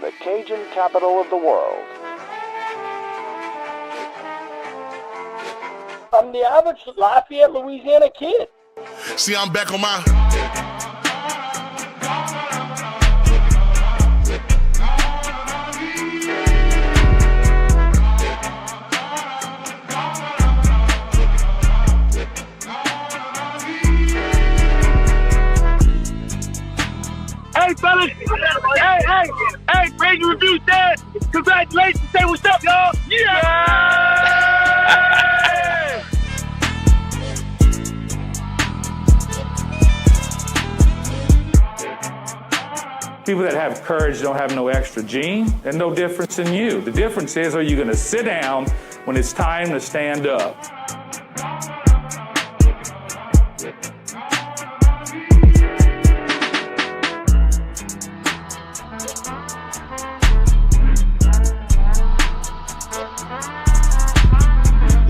the Cajun capital of the world. I'm the average Lafayette, Louisiana kid. See, I'm back on my... Hey, fellas. Hey, Ragin Review said, congratulations. Say what's up, y'all. Yeah! People that have courage don't have no extra gene and no difference in you. The difference is, are you going to sit down when it's time to stand up?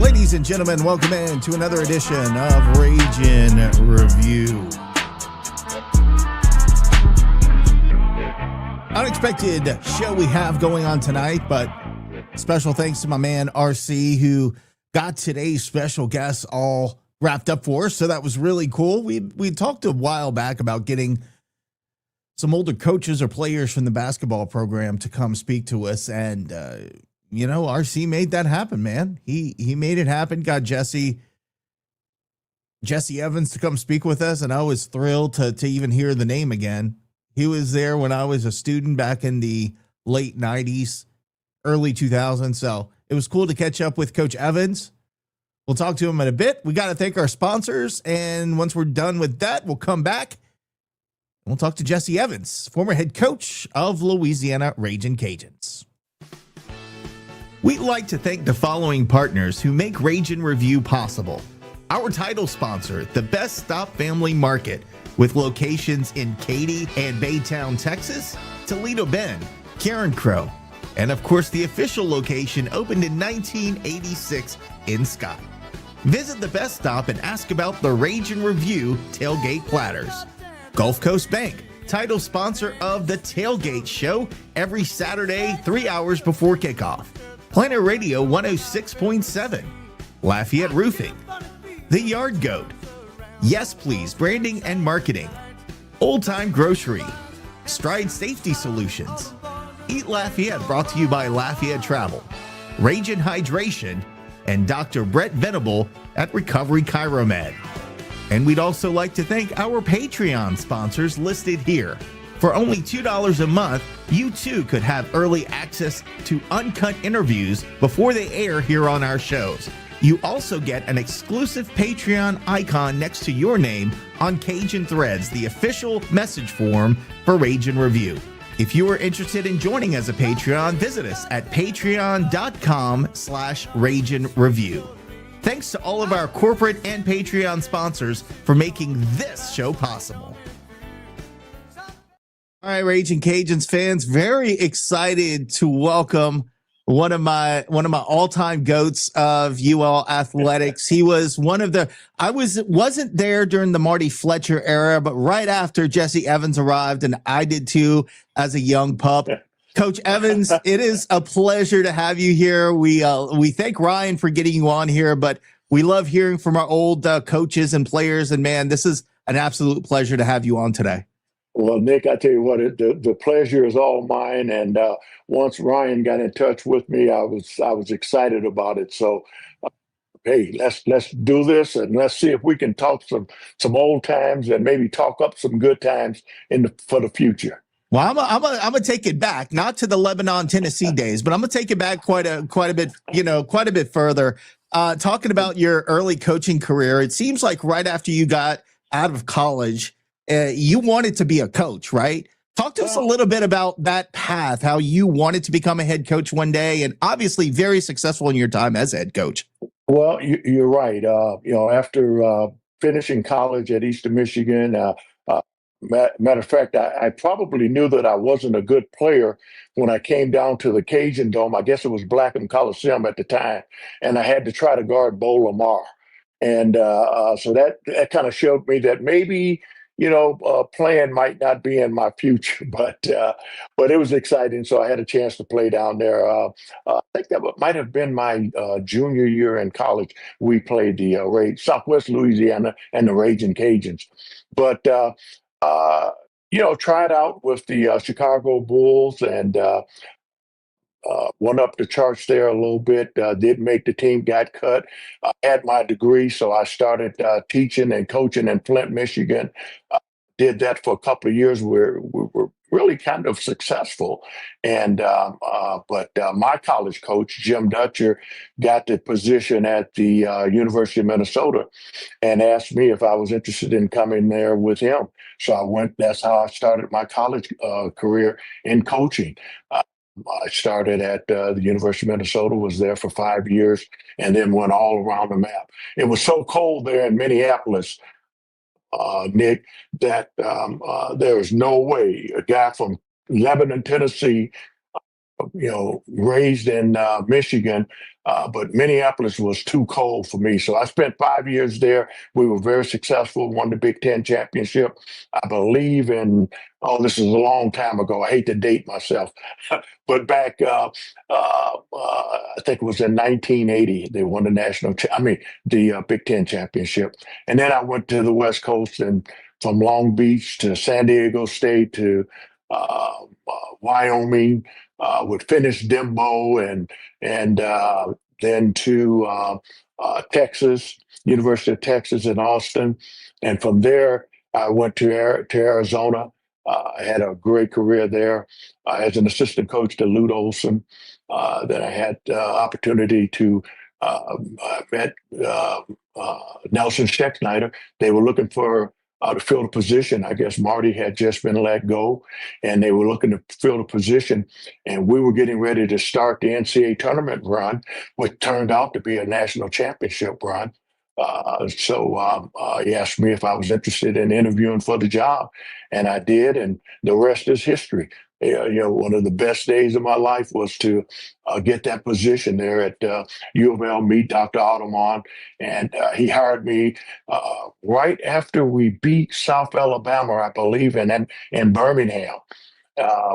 Ladies and gentlemen, welcome in to another edition of Ragin Review. Unexpected show we have going on tonight, but special thanks to my man RC who got today's special guests all wrapped up for us. So that was really cool. We talked a while back about getting some older coaches or players from the basketball program to come speak to us, and RC made that happen, man. He made it happen. Got Jessie Evans to come speak with us, and I was thrilled to even hear the name again. He was there when I was a student back in the late 90s, early 2000s. So it was cool to catch up with Coach Evans. We'll talk to him in a bit. We got to thank our sponsors. And once we're done with that, we'll come back and we'll talk to Jessie Evans, former head coach of Louisiana Ragin Cajuns. We'd like to thank the following partners who make Ragin Review possible. Our title sponsor, the Best Stop Family Market, with locations in Katy and Baytown, Texas, Toledo Bend, Karen Crow, and of course the official location opened in 1986 in Scott. Visit the Best Stop and ask about the Ragin Review tailgate platters. Gulf Coast Bank, title sponsor of the Tailgate Show every Saturday, 3 hours before kickoff. Planet Radio 106.7, Lafayette Roofing, The Yard Goat, Yes Please Branding and Marketing, Old Time Grocery, Stride Safety Solutions, Eat Lafayette brought to you by Lafayette Travel, Ragin Hydration, and Dr. Brett Venable at Recovery Chiromed. And we'd also like to thank our Patreon sponsors listed here. For only $2 a month, you too could have early access to uncut interviews before they air here on our shows. You also get an exclusive Patreon icon next to your name on Cajun Threads, the official message form for Ragin Review. If you are interested in joining as a Patreon, visit us at patreon.com/Ragin Review. Thanks to all of our corporate and Patreon sponsors for making this show possible. All right, Ragin Cajuns fans, very excited to welcome one of my all-time goats of UL athletics. He was one of the wasn't there during the Marty Fletcher era, but right after Jessie Evans arrived, and I did too as a young pup. Coach Evans, it is a pleasure to have you here. We thank Ryan for getting you on here, but we love hearing from our old coaches and players. And man, this is an absolute pleasure to have you on today. Well, Nick, I tell you what, the pleasure is all mine. And once Ryan got in touch with me, I was excited about it. So, hey, let's do this, and let's see if we can talk some old times and maybe talk up some good times for the future. Well, I'm gonna take it back, not to the Lebanon, Tennessee days, but I'm gonna take it back quite a bit, quite a bit further. Talking about your early coaching career, it seems like right after you got out of college, you wanted to be a coach, right? Talk to us a little bit about that path, how you wanted to become a head coach one day, and obviously very successful in your time as a head coach. Well, you're right. After finishing college at Eastern Michigan, matter of fact, I probably knew that I wasn't a good player when I came down to the Cajun Dome. I guess it was Blackham Coliseum at the time, and I had to try to guard Bo Lamar. And so that kind of showed me that maybe playing might not be in my future, but it was exciting. So I had a chance to play down there. I think that might have been my junior year in college. We played the Southwest Louisiana and the Ragin Cajuns, but tried out with the Chicago Bulls and went up the charts there a little bit. Did make the team, got cut. I had my degree, so I started teaching and coaching in Flint, Michigan. Did that for a couple of years. We were really kind of successful, and but my college coach, Jim Dutcher, got the position at the University of Minnesota, and asked me if I was interested in coming there with him. So I went. That's how I started my college career in coaching. I started at the University of Minnesota, was there for 5 years, and then went all around the map. It was so cold there in Minneapolis, Nick, that there was no way a guy from Lebanon, Tennessee, raised in Michigan, but Minneapolis was too cold for me. So I spent 5 years there. We were very successful, won the Big Ten championship. I believe this is a long time ago. I hate to date myself, but back, I think it was in 1980, they won the Big Ten championship. And then I went to the West Coast and from Long Beach to San Diego State to Wyoming, with Finis Dembo and then to Texas, University of Texas in Austin, and from there I went to Arizona. I had a great career there as an assistant coach to Lute Olson. Then I had opportunity to met Nelson Schexnayder. They were looking for to fill the position. I guess Marty had just been let go, and they were looking to fill the position. And we were getting ready to start the NCAA tournament run, which turned out to be a national championship run. So he asked me if I was interested in interviewing for the job, and I did, and the rest is history. One of the best days of my life was to get that position there at U of L, meet Dr. Audemont, and he hired me right after we beat South Alabama, I believe, in Birmingham.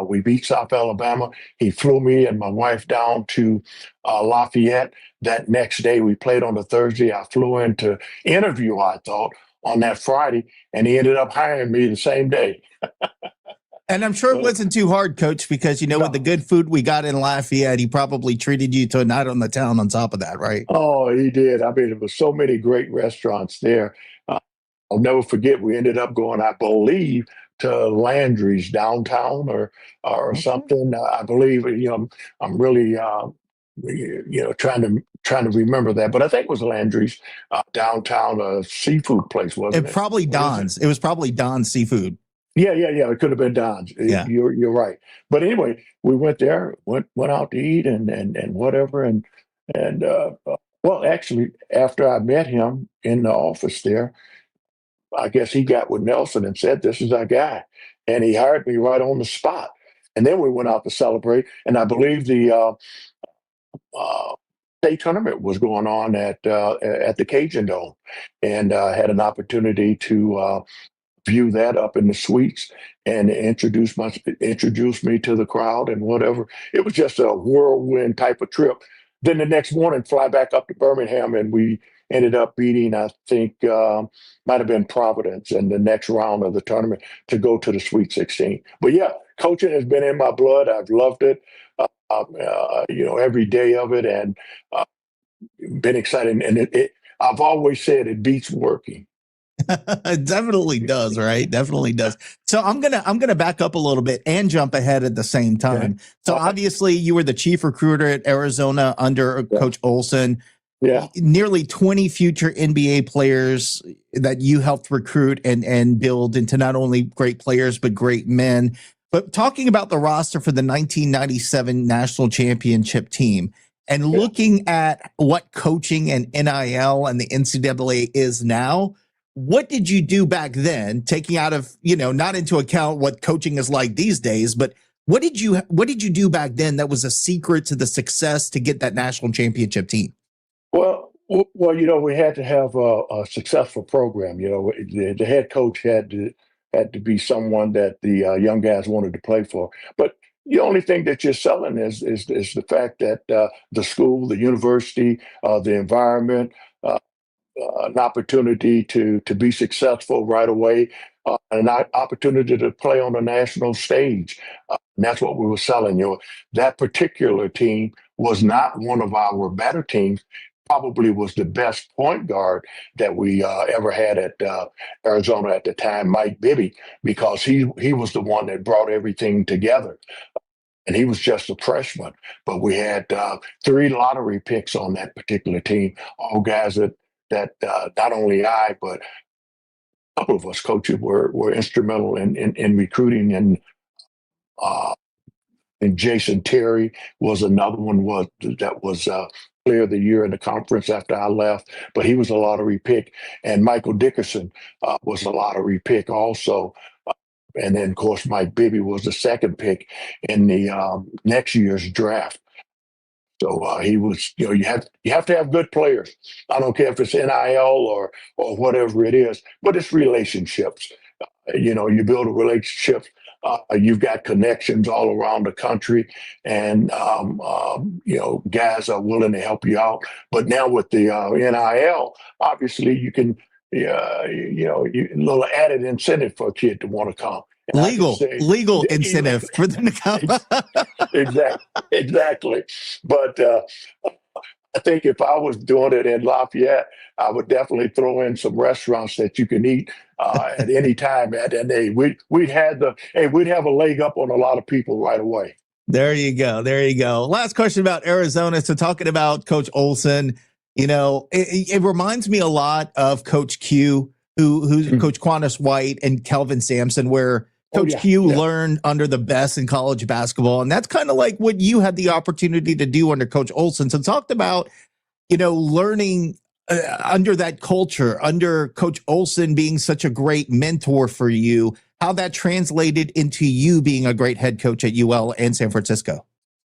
We beat South Alabama. He flew me and my wife down to Lafayette. That next day, we played on the Thursday. I flew in to interview, I thought, on that Friday, and he ended up hiring me the same day. And I'm sure it wasn't too hard, Coach, because, with the good food we got in Lafayette, he probably treated you to a night on the town on top of that, right? Oh, he did. I mean, there were so many great restaurants there. I'll never forget, we ended up going, I believe, to Landry's downtown or something. I believe, I'm really, trying to remember that. But I think it was Landry's downtown, a seafood place, wasn't it? Probably Don's. It was probably Don's Seafood. Yeah. It could have been Don's. Yeah. You're right. But anyway, we went there, went out to eat and whatever. And well, actually, after I met him in the office there, I guess he got with Nelson and said, "This is our guy." And he hired me right on the spot. And then we went out to celebrate. And I believe the state tournament was going on at the Cajun Dome, and had an opportunity to view that up in the suites and introduce me to the crowd and whatever. It was just a whirlwind type of trip. Then the next morning, fly back up to Birmingham, and we ended up beating, I think, might have been Providence in the next round of the tournament to go to the Sweet 16. But yeah, coaching has been in my blood. I've loved it, every day of it, and been excited. And I've always said it beats working. It definitely does, right? Definitely does. So I'm gonna back up a little bit and jump ahead at the same time. Okay. So obviously you were the chief recruiter at Arizona under Coach Olson. Yeah. Nearly 20 future NBA players that you helped recruit and build into not only great players but great men. But talking about the roster for the 1997 national championship team and looking at what coaching and NIL and the NCAA is now, what did you do back then, taking out of, not into account what coaching is like these days, but what did you do back then that was a secret to the success to get that national championship team? Well, we had to have a successful program. The head coach had to had to be someone that the young guys wanted to play for. But the only thing that you're selling is the fact that the school, the university, the environment, an opportunity to be successful right away, an opportunity to play on a national stage. And that's what we were selling. That particular team was not one of our better teams. Probably was the best point guard that we ever had at Arizona at the time, Mike Bibby, because he was the one that brought everything together. And he was just a freshman. But we had 3 lottery picks on that particular team, all guys that not only I, but a couple of us coaches were instrumental in recruiting. And Jason Terry was another one that was player of the year in the conference after I left, but he was a lottery pick. And Michael Dickerson was a lottery pick also. And then, of course, Mike Bibby was the second pick in the next year's draft. So he was, you have to have good players. I don't care if it's NIL or whatever it is, but it's relationships. You build a relationship. You've got connections all around the country, and guys are willing to help you out. But now with the NIL, obviously you can, a little added incentive for a kid to want to come. And legal incentive for them to come. Exactly. But I think if I was doing it in Lafayette, I would definitely throw in some restaurants that you can eat at any time. And we'd have a leg up on a lot of people right away. There you go. Last question about Arizona. So talking about Coach Olson, it reminds me a lot of Coach Q, who's Coach Quantas White and Kelvin Sampson, where Coach Q learned under the best in college basketball. And that's kind of like what you had the opportunity to do under Coach Olson. So talked about, learning under that culture, under Coach Olson being such a great mentor for you, how that translated into you being a great head coach at UL and San Francisco.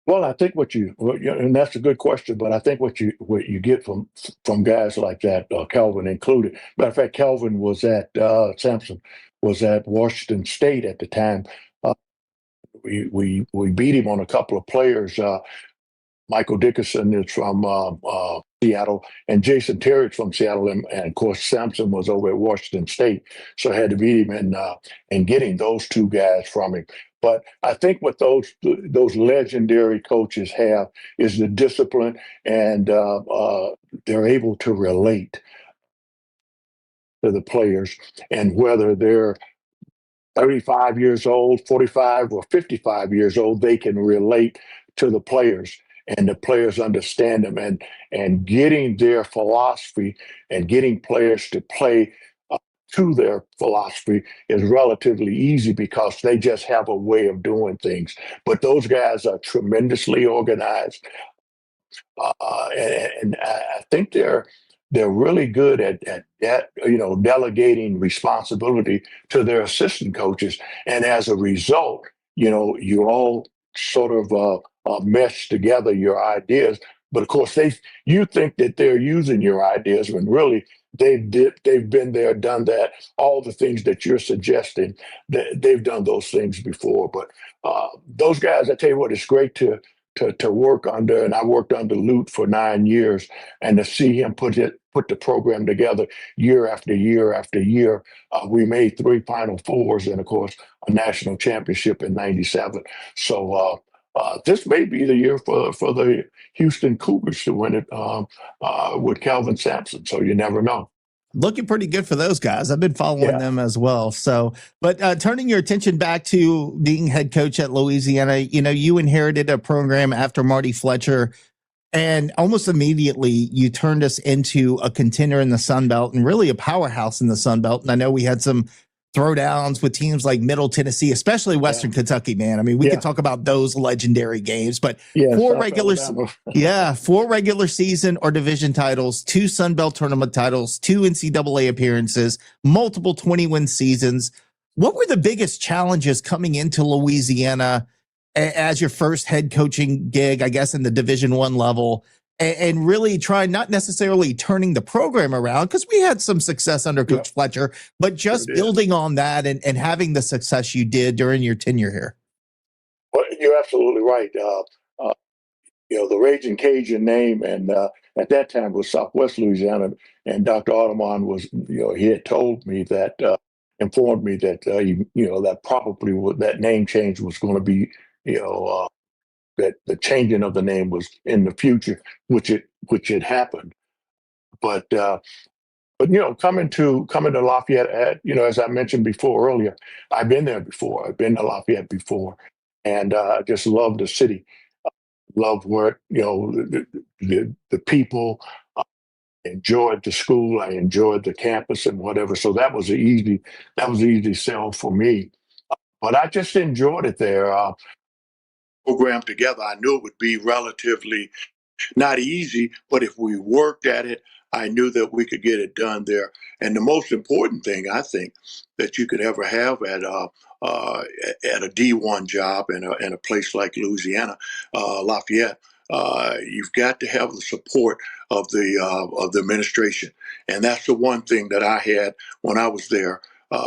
Well, I think and that's a good question, but I think what you get from guys like that, Kelvin included. Matter of fact, Kelvin was at Sampson was at Washington State at the time. We beat him on a couple of players. Michael Dickerson is from Seattle, and Jason Terry is from Seattle, and of course Sampson was over at Washington State, so I had to beat him in getting those 2 guys from him. But I think what those legendary coaches have is the discipline, and they're able to relate to the players, and whether they're 35 years old, 45 or 55 years old, they can relate to the players, and the players understand them, and getting their philosophy and getting players to play to their philosophy is relatively easy because they just have a way of doing things. But those guys are tremendously organized, and I think they're really good at delegating responsibility to their assistant coaches, and as a result, you all sort of mesh together your ideas. But of course, you think that they're using your ideas when really they've been there, done that. All the things that you're suggesting, they've done those things before. But those guys, I tell you what, it's great to work under, and I worked under Lute for 9 years, and to see him put the program together year after year after year. We made 3 Final Fours, and of course a national championship in '97. So this may be the year for the Houston Cougars to win it with Kelvin Sampson. So you never know. Looking pretty good for those guys. I've been following them as well. So, but turning your attention back to being head coach at Louisiana, you inherited a program after Marty Fletcher, and almost immediately you turned us into a contender in the Sun Belt and really a powerhouse in the Sun Belt. And I know we had some throwdowns with teams like Middle Tennessee, especially Western Kentucky, man. I mean, we could talk about those legendary games, but 4 regular season or division titles, 2 Sun Belt tournament titles, 2 NCAA appearances, multiple 20-win seasons. What were the biggest challenges coming into Louisiana as your first head coaching gig, I guess, in the Division I level? and really try not necessarily turning the program around, because we had some success under Coach Fletcher, but just building on that and having the success you did during your tenure here. Well, you're absolutely right. The Ragin Cajun name, and at that time was Southwest Louisiana, and Dr. Audemont was, he had told me that, informed me that, that probably that name change was going to be, that the changing of the name was in the future, which it happened. But coming to Lafayette, as I mentioned before earlier, I've been there before. I've been to Lafayette before, and I just love the city. Love where the people. Enjoyed the school. I enjoyed the campus and whatever. So that was an easy sell for me. But I just enjoyed it there. Program together, I knew it would be relatively not easy, but if we worked at it, I knew that we could get it done there. And the most important thing I think that you could ever have at a D1 job in a place like Louisiana, Lafayette, you've got to have the support of the administration, and that's the one thing that I had when I was there.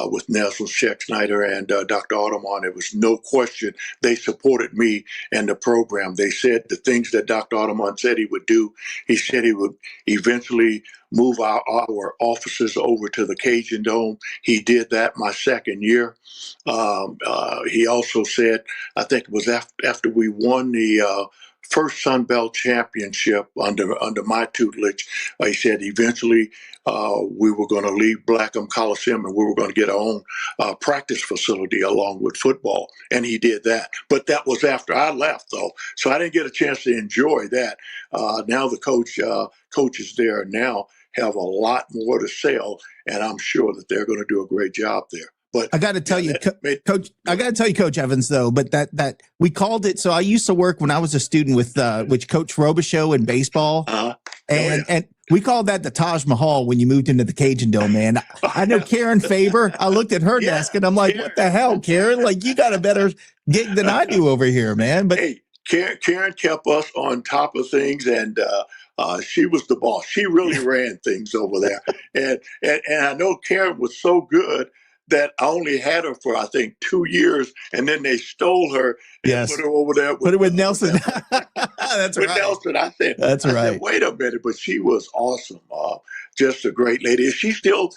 With Nelson Scheck-Snyder and Dr. Audemont, it was no question they supported me and the program. They said the things that Dr. Audemont said he would do. He said he would eventually move our offices over to the Cajun Dome. He did that my second year. He also said, I think it was after we won the first Sun Belt championship under my tutelage, he said eventually we were going to leave Blackham Coliseum and we were going to get our own practice facility along with football. And he did that. But that was after I left, though. So I didn't get a chance to enjoy that. Now the coaches there now have a lot more to sell, and I'm sure that they're going to do a great job there. But I got to tell you, Coach. I got to tell you, Coach Evans, though. But that we called it. So I used to work when I was a student with Coach Robichaux in baseball, and we called that the Taj Mahal when you moved into the Cajun Dome. Man, I know Karen Faber. I looked at her desk and I'm like, what the hell, Karen? Like, you got a better gig than I do over here, man. But hey, Karen kept us on top of things, and she was the boss. She really ran things over there, and I know Karen was so good that I only had her for, I think, 2 years, and then they stole her and put her over there. Put her with Nelson. That's with right. Nelson. I said, wait a minute, but she was awesome. Just a great lady. Is she still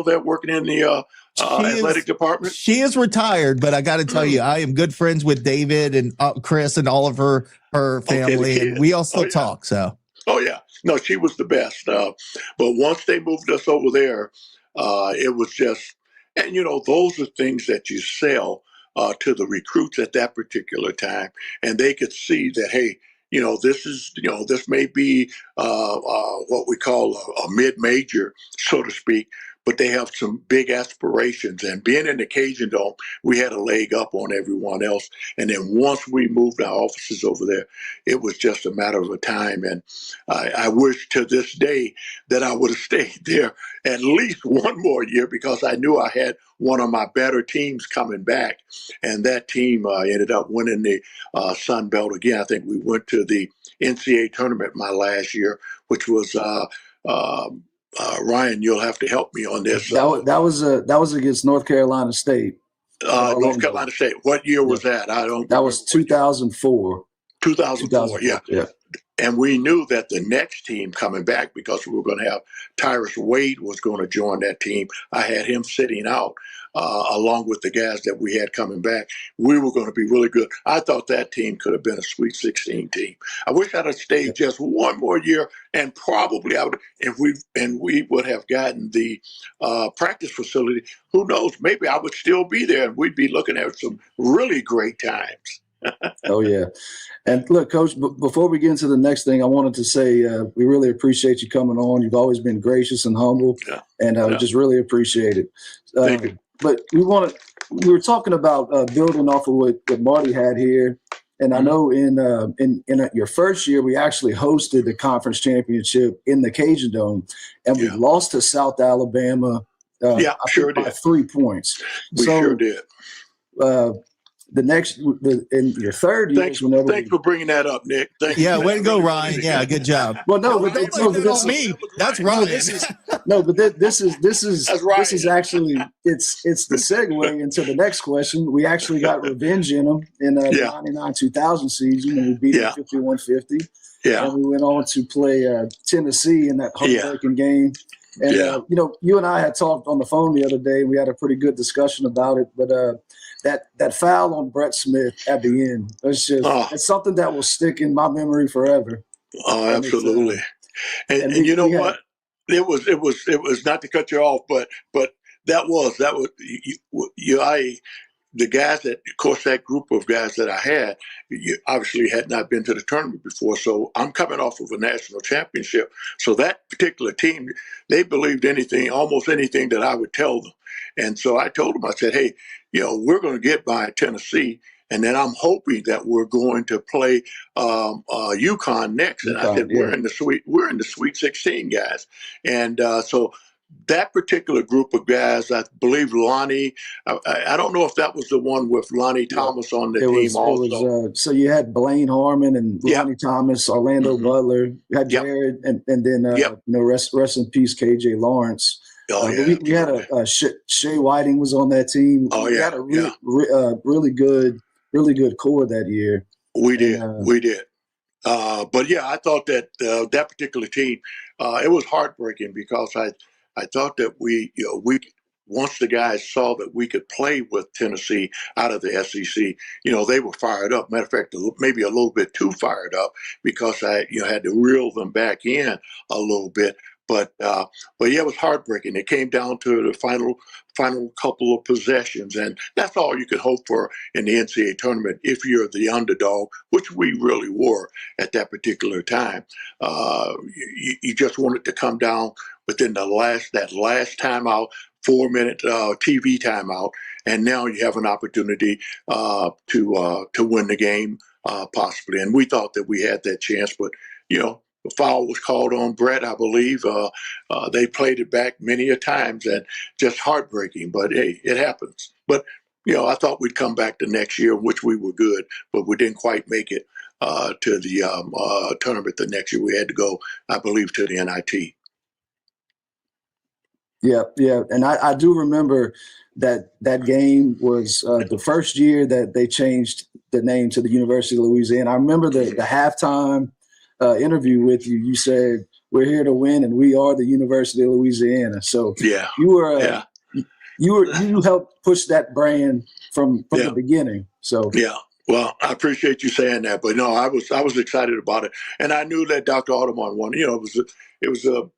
there working in the athletic department? She is retired, but I got to tell you, I am good friends with David and Chris and all of her family, and we all still talk. So. Oh yeah, no, she was the best. But once they moved us over there, it was just. And, those are things that you sell to the recruits at that particular time. And they could see that, hey, this may be what we call a mid-major, so to speak, but they have some big aspirations. And being in the Cajun Dome, we had a leg up on everyone else. And then once we moved our offices over there, it was just a matter of a time. And I wish to this day that I would have stayed there at least one more year, because I knew I had one of my better teams coming back. And that team ended up winning the Sun Belt again. I think we went to the NCAA tournament my last year, which was Ryan, you'll have to help me on this. That was against North Carolina State. North Carolina State. What year was that? That was 2004. 2004. Yeah. And we knew that the next team coming back, because we were going to have Tyrus Wade was going to join that team. I had him sitting out along with the guys that we had coming back. We were going to be really good. I thought that team could have been a Sweet 16 team. I wish I'd have stayed just one more year, and probably we would have gotten the practice facility. Who knows? Maybe I would still be there, and we'd be looking at some really great times. Oh, yeah. And look, Coach, before we get into the next thing, I wanted to say we really appreciate you coming on. You've always been gracious and humble, and we just really appreciate it. Thank you. But we were talking about building off of what Marty had here. And I know in your first year, we actually hosted the conference championship in the Cajun Dome, and we lost to South Alabama sure did. by 3 points. We sure did. in your third year, Thanks for bringing that up, Nick. Yeah, way to go, Ryan. Yeah, good job. Well, no, but Don't blame that on me. That's Ryan. This is actually it's the segue into the next question. We actually got revenge in them in the 99-2000 season, and we beat them 51-50. Yeah, and we went on to play Tennessee in that heartbreaking game. And you and I had talked on the phone the other day. We had a pretty good discussion about it, but that foul on Brett Smith at the end, it's something that will stick in my memory forever. Oh, absolutely. And you know what? It was not to cut you off, but that was the guys that, of course, that group of guys that I had, obviously had not been to the tournament before. So I'm coming off of a national championship. So that particular team, they believed almost anything that I would tell them. And so I told them, I said, hey, we're going to get by Tennessee. And then I'm hoping that we're going to play UConn next. And I said, we're in the Sweet 16, guys. And so that particular group of guys, I believe Lonnie, I don't know if that was the one with Lonnie Thomas on the team also. So you had Blaine Harmon and Lonnie Thomas, Orlando Butler, you had Jared, and then rest in peace, KJ Lawrence. We had Shea Whiting was on that team. We had a really good core that year. We did. But yeah, I thought that that particular team, it was heartbreaking because I thought that we once the guys saw that we could play with Tennessee out of the SEC, they were fired up. Matter of fact, maybe a little bit too fired up because I had to reel them back in a little bit. But yeah, it was heartbreaking. It came down to the final couple of possessions, and that's all you could hope for in the NCAA tournament if you're the underdog, which we really were at that particular time. You just wanted to come down within that last timeout, 4-minute TV timeout, and now you have an opportunity to win the game possibly. And we thought that we had that chance, but the foul was called on Brett, I believe. They played it back many a times, and just heartbreaking. But hey, it happens. But I thought we'd come back the next year, which we were good, but we didn't quite make it to the tournament the next year. We had to go, I believe, to the NIT. Yeah, and I do remember that game was the first year that they changed the name to the University of Louisiana. I remember the halftime interview with you. You said, "We're here to win, and we are the University of Louisiana." So you helped push that brand from the beginning. So well, I appreciate you saying that, but no, I was excited about it, and I knew that Dr. Audemars won. It was a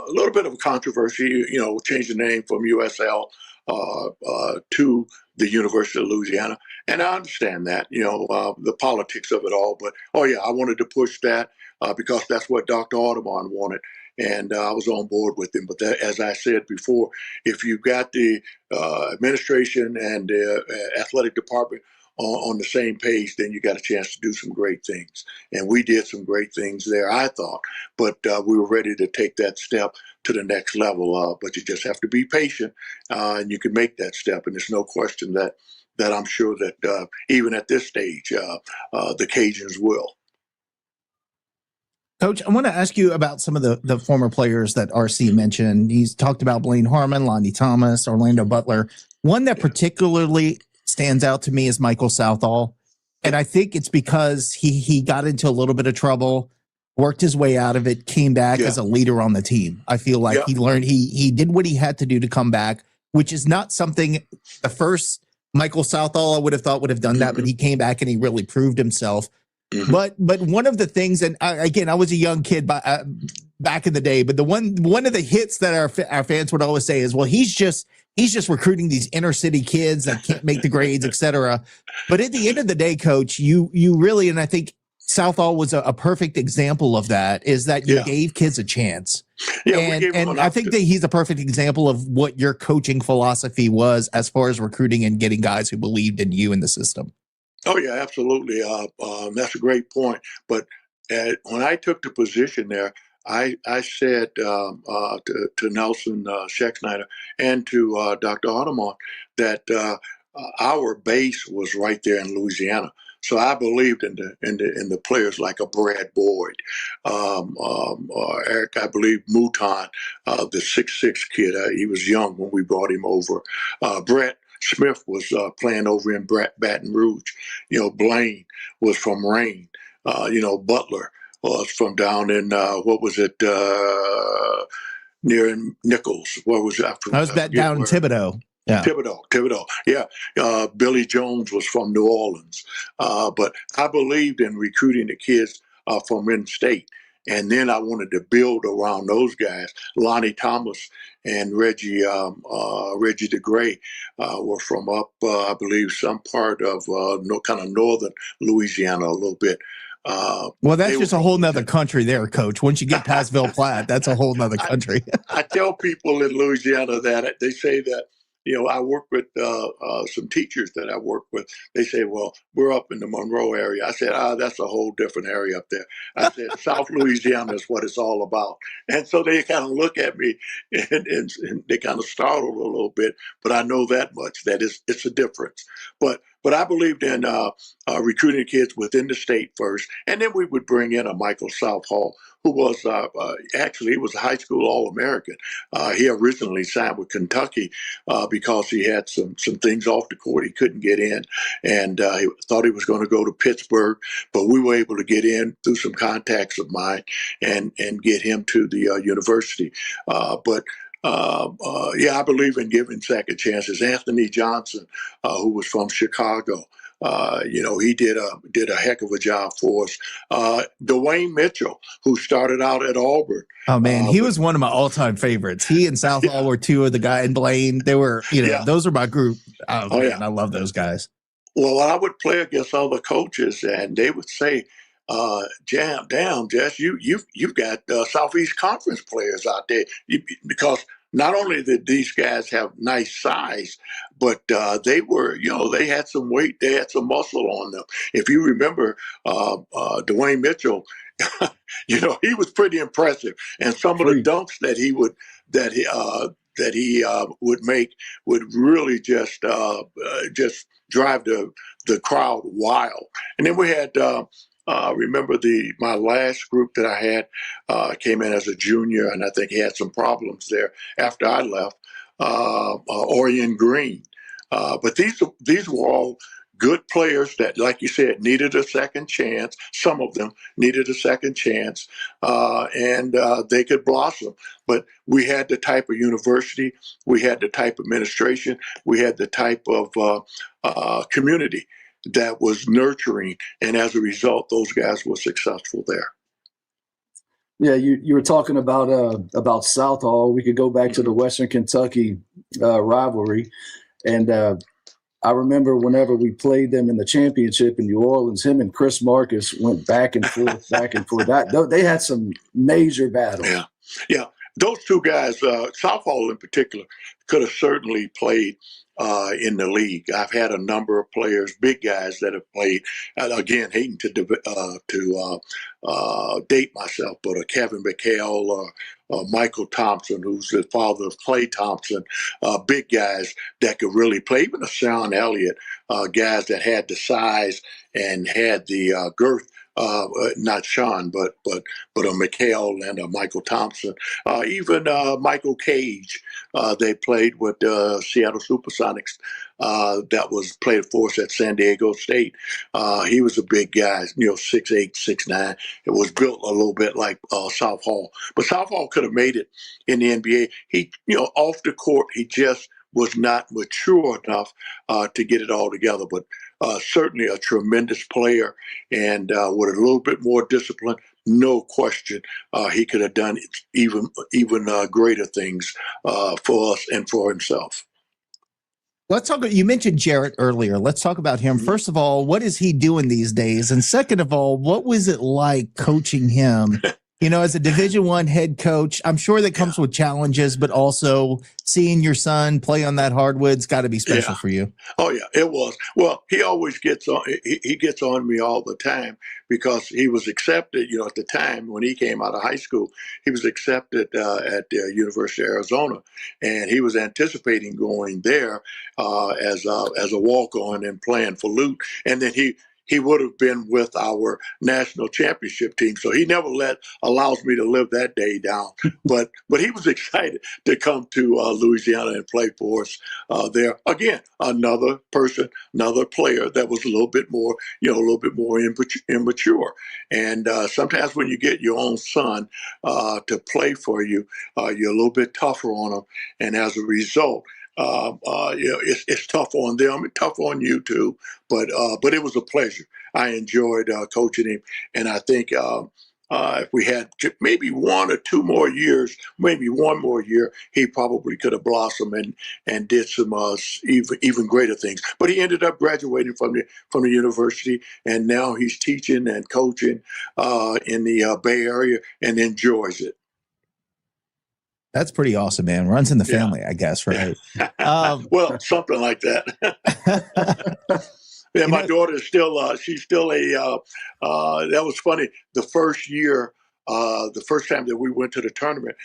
little bit of a controversy, changing the name from USL to the University of Louisiana, and I understand that, the politics of it all. But I wanted to push that because that's what Dr. Audemars wanted, and I was on board with him. But as I said before, if you've got the administration and the athletic department on the same page, then you got a chance to do some great things. And we did some great things there, I thought. But we were ready to take that step to the next level. But you just have to be patient, and you can make that step. And there's no question that I'm sure that even at this stage, the Cajuns will. Coach, I want to ask you about some of the former players that RC mentioned. He's talked about Blaine Harmon, Lonnie Thomas, Orlando Butler. One that particularly stands out to me is Michael Southall. And I think it's because he got into a little bit of trouble, worked his way out of it, came back as a leader on the team. I feel like he learned, he did what he had to do to come back, which is not something the first Michael Southall I would have thought would have done that, but he came back and he really proved himself. But one of the things, and I was a young kid back in the day, but one of the hits that our fans would always say is, well, he's just recruiting these inner city kids that can't make the grades, etc. But at the end of the day, Coach, you really, and I think Southall was a perfect example of that, is that you gave kids a chance. And I think that he's a perfect example of what your coaching philosophy was as far as recruiting and getting guys who believed in you in the system. Oh, yeah, absolutely. That's a great point. But when I took the position there, I said to Nelson Schexnayder and to Dr. Audemars that our base was right there in Louisiana. So I believed in the players like a Brad Boyd, Eric, I believe Mouton, the 6'6" kid. He was young when we brought him over. Brett Smith was playing over in Baton Rouge. Blaine was from Rain. Butler was from down in what was it? Near Nichols. What was it? I was down in Thibodeau. Yeah. Thibodeau. Yeah. Billy Jones was from New Orleans. But I believed in recruiting the kids from in-state. And then I wanted to build around those guys. Lonnie Thomas and Reggie DeGray were from up, I believe, some part of kind of northern Louisiana a little bit. Well, that's just a whole nother country there, Coach. Once you get past Ville Platte, that's a whole nother country. I tell people in Louisiana that they say that, I work with some teachers that I work with. They say, well, we're up in the Monroe area. I said, that's a whole different area up there. I said, South Louisiana is what it's all about. And so they kind of look at me and they kind of startled a little bit. But I know that much, that it's a difference. But I believed in recruiting kids within the state first. And then we would bring in a Michael Southall, who was actually, he was a high school All-American. He originally signed with Kentucky because he had some things off the court he couldn't get in. And he thought he was going to go to Pittsburgh, but we were able to get in through some contacts of mine and get him to the university. I believe in giving second chances. Anthony Johnson, who was from Chicago, he did a heck of a job for us. Dwayne Mitchell, who started out at Auburn. Oh man, he was one of my all-time favorites. He and Southall were two of the guys, and Blaine. They were, those are my group. Oh man, I love those guys. Well, I would play against other coaches, and they would say, "Damn, Jess, you've got Southeast Conference players out there," because not only did these guys have nice size, but they were, they had some weight, they had some muscle on them. If you remember, Dwayne Mitchell, he was pretty impressive, and some of the dunks that he would make would really just drive the crowd wild. And then we had. Remember my last group that I had came in as a junior, and I think he had some problems there after I left. Orion Green, but these were all good players that, like you said, needed a second chance. Some of them needed a second chance, and they could blossom. But we had the type of university, we had the type of administration, we had the type of community that was nurturing, and as a result, those guys were successful there. Yeah, you were talking about Southall. We could go back to the Western Kentucky rivalry, and I remember whenever we played them in the championship in New Orleans, him and Chris Marcus went back and forth, back and forth. They had some major battles. Yeah. Those two guys, Southall in particular, could have certainly played in the league. I've had a number of players, big guys that have played. Again, hating to date myself, but Kevin McHale, Michael Thompson, who's the father of Klay Thompson, big guys that could really play. Even a Sean Elliott, guys that had the size and had the girth. Not Sean, but a McHale and a Michael Thompson, even Michael Cage. They played with Seattle Supersonics. That was played for us at San Diego State. He was a big guy, 6'8", 6'9". It was built a little bit like Southall, but Southall could have made it in the NBA. He, off the court, he just was not mature enough to get it all together, but certainly a tremendous player, and with a little bit more discipline, no question, he could have done even greater things for us and for himself. Let's talk. You mentioned Jarrett earlier. Let's talk about him. First of all, what is he doing these days? And second of all, what was it like coaching him? You know, as a Division I head coach, I'm sure that comes with challenges, but also seeing your son play on that hardwood's got to be special for you. Oh yeah, it was. Well, he always gets on. He gets on me all the time because he was accepted. You know, at the time when he came out of high school, he was accepted at the University of Arizona, and he was anticipating going there as a walk on and playing for Lute, and then he would have been with our national championship team. So he never allows me to live that day down. But he was excited to come to Louisiana and play for us there. Again, another person, another player that was a little bit more, immature. And sometimes when you get your own son to play for you, you're a little bit tougher on them. And as a result, it's tough on them, tough on you too. But it was a pleasure. I enjoyed coaching him, and I think if we had maybe 1 or 2 more years, maybe 1 more year, he probably could have blossomed and did some even greater things. But he ended up graduating from the university, and now he's teaching and coaching in the Bay Area and enjoys it. That's pretty awesome, man. Runs in the family, I guess, right? Well, something like that. Yeah, my daughter is still, she's still that was funny. The first year, the first time that we went to the tournament,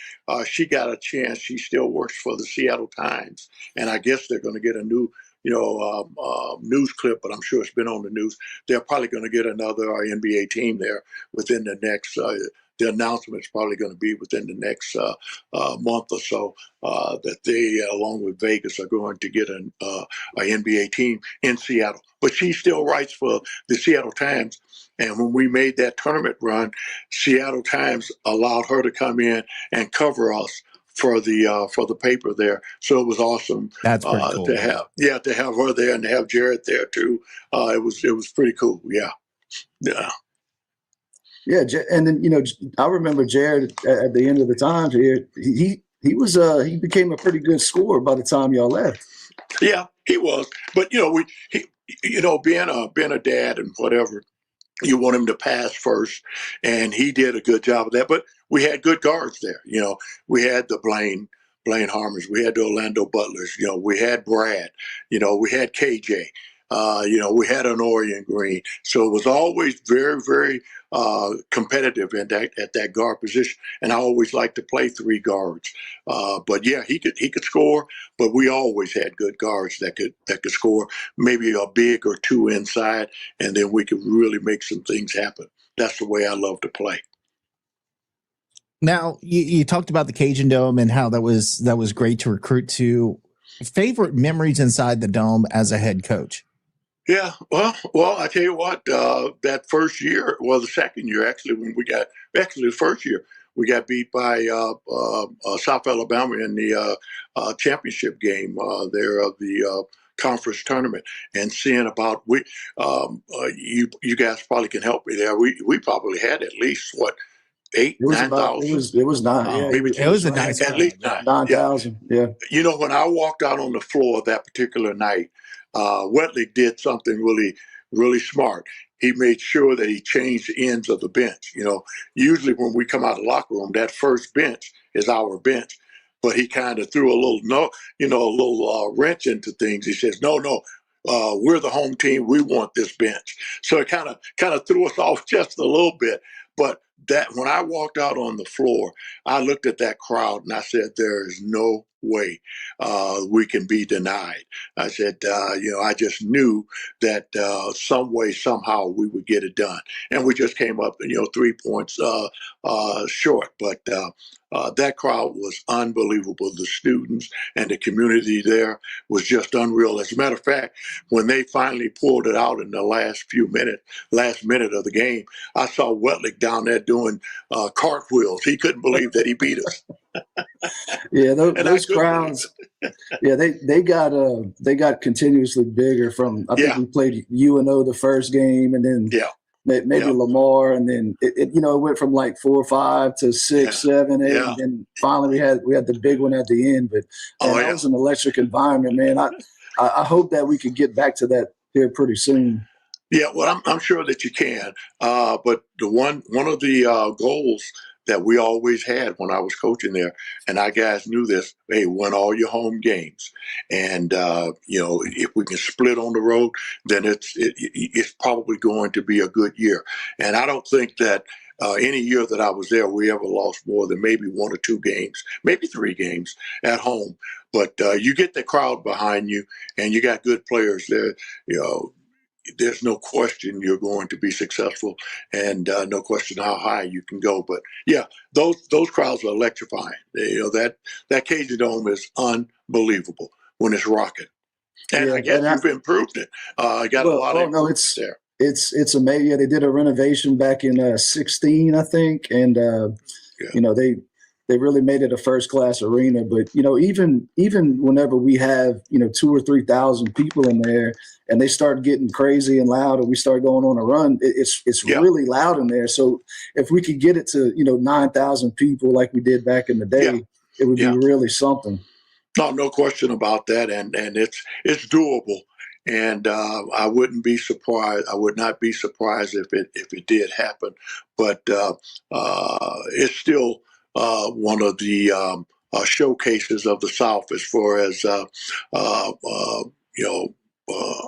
she got a chance. She still works for the Seattle Times. And I guess they're going to get a new, news clip, but I'm sure it's been on the news. They're probably going to get another NBA team there within the next, the announcement's probably going to be within the next month or so that they, along with Vegas, are going to get an NBA team in Seattle. But she still writes for the Seattle Times. And when we made that tournament run, Seattle Times allowed her to come in and cover us for the paper there. So it was awesome. That's pretty cool. To have her there and to have Jared there too. It was pretty cool. Yeah. Yeah, and then I remember Jared at the end of the Times here. He became a pretty good scorer by the time y'all left. Yeah, he was. But being a dad and whatever, you want him to pass first, and he did a good job of that. But we had good guards there. We had the Blaine Harmers, we had the Orlando Butlers. We had Brad. We had KJ. We had an Orion Green. So it was always very, very competitive at that guard position. And I always liked to play 3 guards. But yeah, he could score, but we always had good guards that could score, maybe a big or 2 inside, and then we could really make some things happen. That's the way I love to play. Now, you talked about the Cajun Dome and how that was great to recruit to. Favorite memories inside the Dome as a head coach? Yeah, well, I tell you what, that first year, the second year actually, the first year we got beat by South Alabama in the championship game there of the conference tournament, and seeing about you guys probably can help me there. We probably had at least 8,000-9,000. It was 9. Yeah, maybe it was a nice at least 9,000. Yeah. When I walked out on the floor that particular night, Wetley did something really, really smart. He made sure that he changed the ends of the bench. Usually when we come out of the locker room, that first bench is our bench. But he kind of threw a little wrench into things. He says, no, we're the home team. We want this bench. So it kind of threw us off just a little bit. But that when I walked out on the floor, I looked at that crowd and I said, there is no way we can be denied. I said, I just knew that some way, somehow we would get it done. And we just came up, 3 points short. But that crowd was unbelievable. The students and the community there was just unreal. As a matter of fact, when they finally pulled it out in the last minute of the game, I saw Wetley down there doing cartwheels. He couldn't believe that he beat us. Yeah, those crowds. Yeah, they got continuously bigger from. I think we played UNO the first game, and then maybe Lamar, and then it went from like 4 or 5 to 6, 7, 8, and then finally we had the big one at the end. But that was an electric environment, man. I hope that we could get back to that here pretty soon. Yeah, well, I'm sure that you can. But one of the goals that we always had when I was coaching there, and our guys knew this. Hey, win all your home games, and if we can split on the road, then it's probably going to be a good year. And I don't think that any year that I was there, we ever lost more than maybe 1 or 2 games, maybe 3 games at home. But you get the crowd behind you, and you got good players there. There's no question you're going to be successful, and no question how high you can go. But yeah, those crowds are electrifying. That Cajun Dome is unbelievable when it's rocking. And Yeah, I guess you've improved it. Got a lot of improvements there. It's amazing. Yeah, they did a renovation back in 16, I think, and they really made it a first class arena. But even whenever we have 2,000 or 3,000 people in there, and they start getting crazy and loud, and we start going on a run, it's really loud in there. So if we could get it to 9,000 people like we did back in the day, it would be really something. No question about that, and it's doable. And I wouldn't be surprised. I would not be surprised if it did happen. But it's still one of the showcases of the South as far as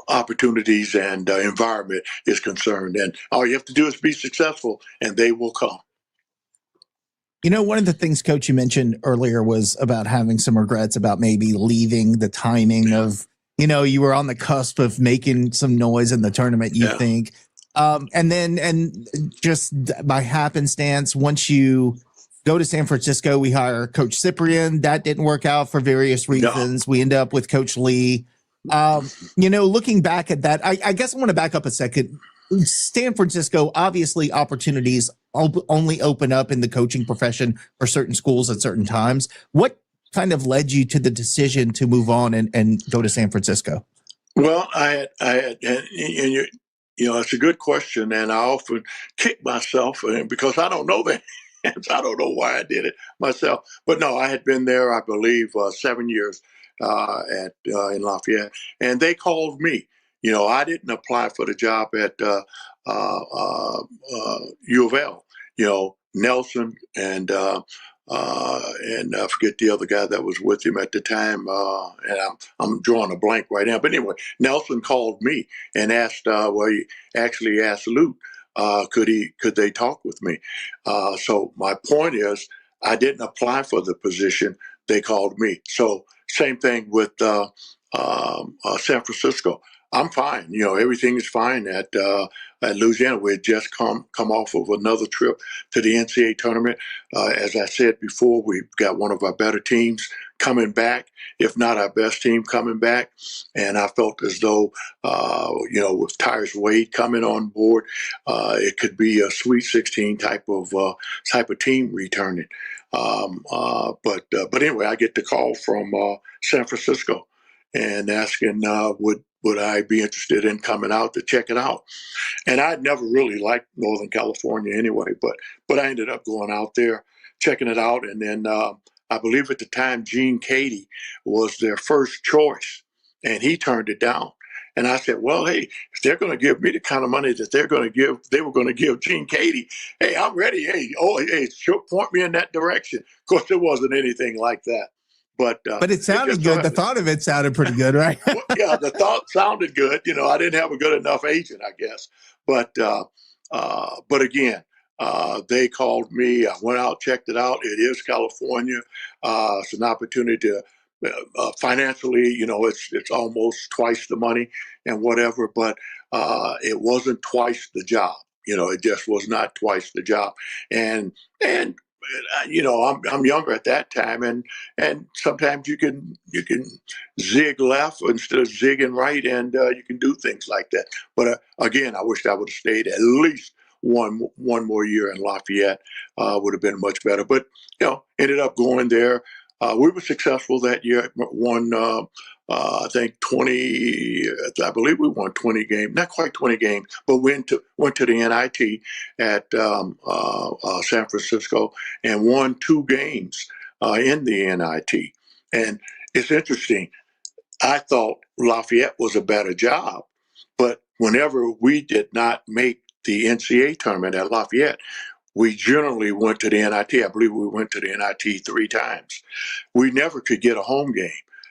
opportunities and environment is concerned. And all you have to do is be successful, and they will come. One of the things, Coach, you mentioned earlier was about having some regrets about maybe leaving, the timing of, you were on the cusp of making some noise in the tournament, you think. And just by happenstance, once you go to San Francisco, we hire Coach Cyprian. That didn't work out for various reasons. We end up with Coach Lee. Looking back at that, I guess I want to back up a second. San Francisco, obviously opportunities only open up in the coaching profession for certain schools at certain times. What kind of led you to the decision to move on and go to San Francisco? Well, it's a good question, and I often kick myself because I don't know that. I don't know why I did it myself. But no, I had been there, I believe, 7 years in Lafayette, and they called me. I didn't apply for the job at U of L. Nelson and I forget the other guy that was with him at the time. And I'm drawing a blank right now. But anyway, Nelson called me and asked. He actually asked Luke, could they talk with me? So my point is, I didn't apply for the position. They called me. So same thing with San Francisco. I'm fine. Everything is fine at Louisiana. We had just come off of another trip to the NCAA tournament. As I said before, we've got one of our better teams coming back, if not our best team coming back. And I felt as though, with Tyrus Wade coming on board, it could be a Sweet 16 type of team returning. But anyway, I get the call from San Francisco and asking would I be interested in coming out to check it out. And I'd never really liked Northern California anyway, but I ended up going out there, checking it out. And then I believe at the time, Gene Cady was their first choice, and he turned it down. And I said, well, hey, if they're going to give me the kind of money that they were going to give Gene Cady, hey, I'm ready. Hey, sure, point me in that direction. Of course, there wasn't anything like that. But it sounded good. The thought of it sounded pretty good, right? Well, yeah, the thought sounded good. I didn't have a good enough agent, I guess. But again, they called me. I went out, checked it out. It is California. It's an opportunity to financially, it's almost twice the money and whatever. But it wasn't twice the job. It just was not twice the job. And I'm younger at that time, and sometimes you can zig left instead of zigging right, and you can do things like that. But again, I wish I would have stayed at least one more year in Lafayette. Would have been much better. But ended up going there. We were successful that year. Won, I think 20. I believe we won 20 games, not quite 20 games, but went to the NIT at San Francisco and won 2 games in the NIT. And it's interesting. I thought Lafayette was a better job, but whenever we did not make the NCAA tournament at Lafayette, we generally went to the NIT. I believe we went to the NIT 3 times. We never could get a home game.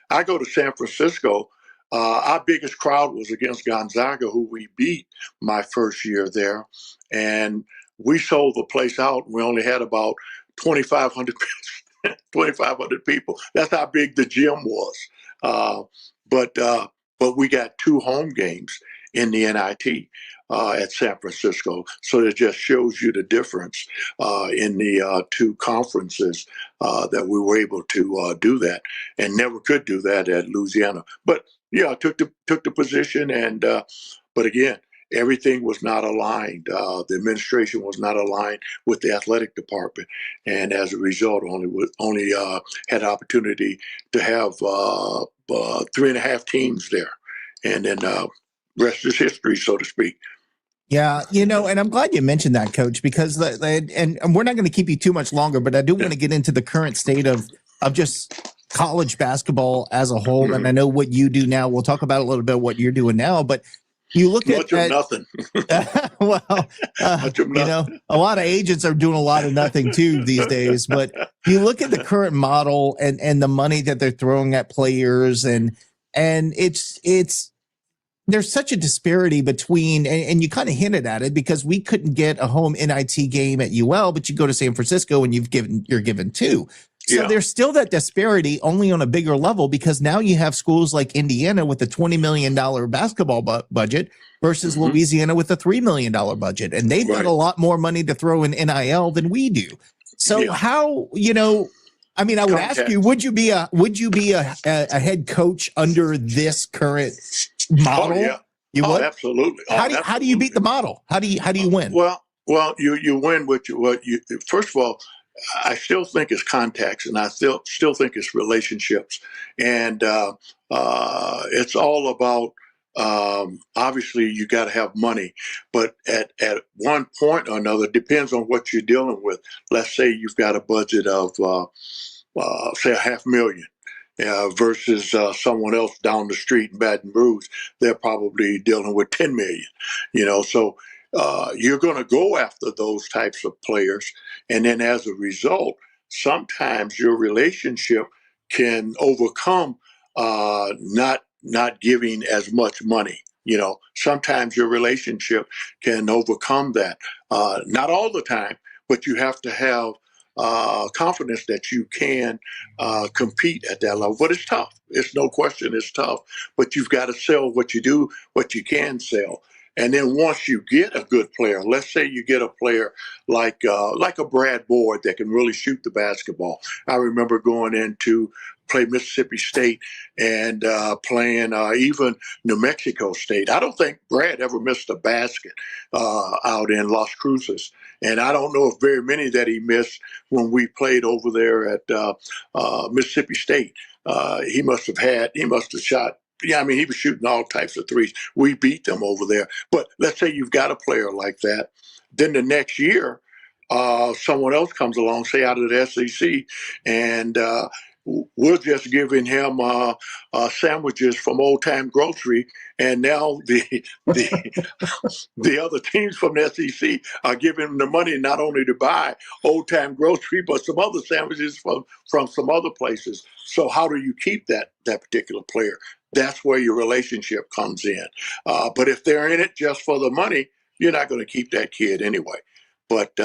I go to San Francisco. Our biggest crowd was against Gonzaga, who we beat my first year there. And we sold the place out. We only had about 2,500 2,500 people. That's how big the gym was. But we got 2 home games in the NIT at San Francisco. So it just shows you the difference in the 2 conferences that we were able to do that, and never could do that at Louisiana. But yeah, I took the position, and but again, everything was not aligned. The administration was not aligned with the athletic department, and as a result, only had opportunity to have 3.5 teams there, and then rest is history, so to speak. Yeah, and I'm glad you mentioned that, Coach, because and we're not going to keep you too much longer, but I do want to get into the current state of just college basketball as a whole. Mm-hmm. And I know what you do now. We'll talk about a little bit what you're doing now, but you look Much of nothing. Well, Much of nothing. a lot of agents are doing a lot of nothing too these days. But you look at the current model and the money that they're throwing at players, and it's there's such a disparity between, and you kind of hinted at it, because we couldn't get a home NIT game at UL, but you go to San Francisco and you're given 2. So there's still that disparity, only on a bigger level, because now you have schools like Indiana with a $20 million basketball budget versus Louisiana with a $3 million budget. And they've got a lot more money to throw in NIL than we do. So how, I mean, I would ask you, would you be a head coach under this current model? Oh, yeah. You would? Absolutely. How do you beat the model? How do you win? Well, you win with what you first of all, I still think it's contacts, and I still think it's relationships, and it's all about obviously you got to have money, but at one point or another, depends on what you're dealing with. Let's say you've got a budget of say $500,000. Versus someone else down the street in Baton Rouge, they're probably dealing with 10 million. So you're going to go after those types of players, and then as a result, sometimes your relationship can overcome not giving as much money. Sometimes your relationship can overcome that. Not all the time, but you have to have confidence that you can compete at that level. But it's tough. It's no question it's tough. But you've got to sell what you do, what you can sell. And then once you get a good player, let's say you get a player like a Brad Boyd that can really shoot the basketball. I remember going in to play Mississippi State and playing even New Mexico State. I don't think Brad ever missed a basket out in Las Cruces. And I don't know if very many that he missed when we played over there at Mississippi State. He must have shot. Yeah, I mean, he was shooting all types of threes. We beat them over there. But let's say you've got a player like that. Then the next year, someone else comes along, say out of the SEC, and we're just giving him sandwiches from Old Time Grocery, and now the other teams from the SEC are giving him the money not only to buy Old Time Grocery, but some other sandwiches from some other places. So how do you keep that particular player? That's where your relationship comes in. But if they're in it just for the money, you're not going to keep that kid anyway. But